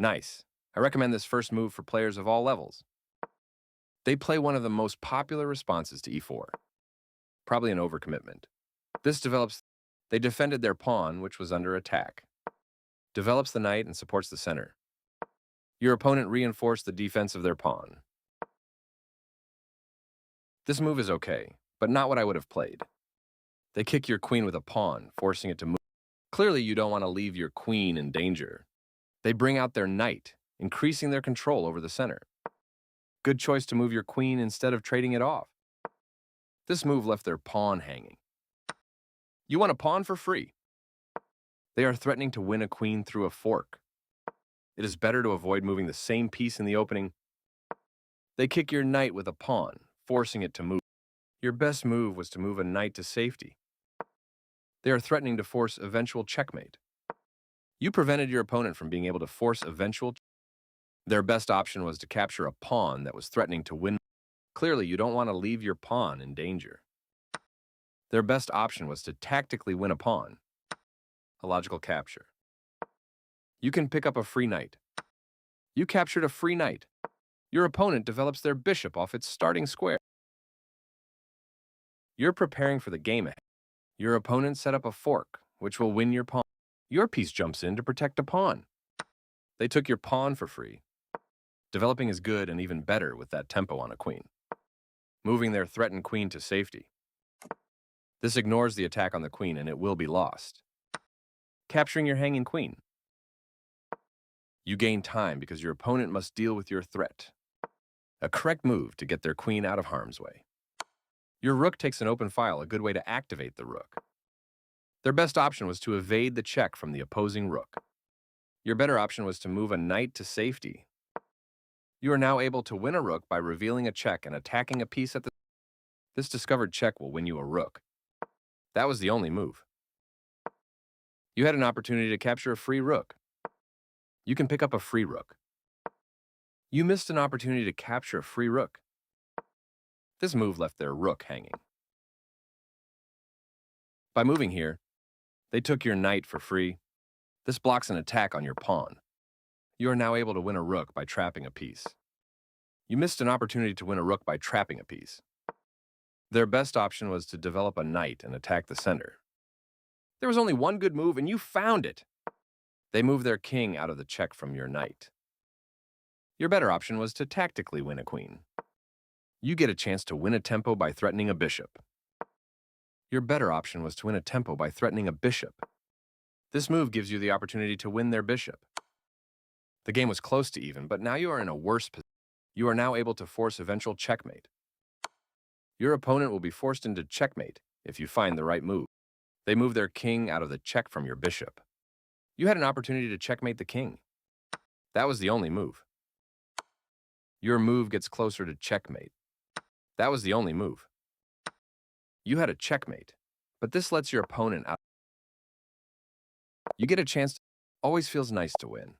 Nice. I recommend this first move for players of all levels. They play one of the most popular responses to e4, probably an overcommitment. This develops, they defended their pawn, which was under attack. Develops the knight and supports the center. Your opponent reinforced the defense of their pawn. This move is okay, but not what I would have played. They kick your queen with a pawn, forcing it to move. Clearly, you don't want to leave your queen in danger. They bring out their knight, increasing their control over the center. Good choice to move your queen instead of trading it off. This move left their pawn hanging. You want a pawn for free. They are threatening to win a queen through a fork. It is better to avoid moving the same piece in the opening. They kick your knight with a pawn, forcing it to move. Your best move was to move a knight to safety. They are threatening to force eventual checkmate. You prevented your opponent from being able to force eventual. Their best option was to capture a pawn that was threatening to win. Clearly, you don't want to leave your pawn in danger. Their best option was to tactically win a pawn. A logical capture. You can pick up a free knight. You captured a free knight. Your opponent develops their bishop off its starting square. You're preparing for the game ahead. Your opponent set up a fork, which will win your pawn. Your piece jumps in to protect a pawn. They took your pawn for free. Developing is good and even better with that tempo on a queen. Moving their threatened queen to safety. This ignores the attack on the queen and it will be lost. Capturing your hanging queen. You gain time because your opponent must deal with your threat. A correct move to get their queen out of harm's way. Your rook takes an open file, a good way to activate the rook. Their best option was to evade the check from the opposing rook. Your better option was to move a knight to safety. You are now able to win a rook by revealing a check and attacking a piece at the... This discovered check will win you a rook. That was the only move. You had an opportunity to capture a free rook. You can pick up a free rook. You missed an opportunity to capture a free rook. This move left their rook hanging. By moving here, they took your knight for free. This blocks an attack on your pawn. You are now able to win a rook by trapping a piece. You missed an opportunity to win a rook by trapping a piece. Their best option was to develop a knight and attack the center. There was only one good move, and you found it. They moved their king out of the check from your knight. Your better option was to tactically win a queen. You get a chance to win a tempo by threatening a bishop. Your better option was to win a tempo by threatening a bishop. This move gives you the opportunity to win their bishop. The game was close to even, but now you are in a worse position. You are now able to force eventual checkmate. Your opponent will be forced into checkmate if you find the right move. They move their king out of the check from your bishop. You had an opportunity to checkmate the king. That was the only move. Your move gets closer to checkmate. That was the only move. You had a checkmate, but this lets your opponent out. You get a chance. Always feels nice to win.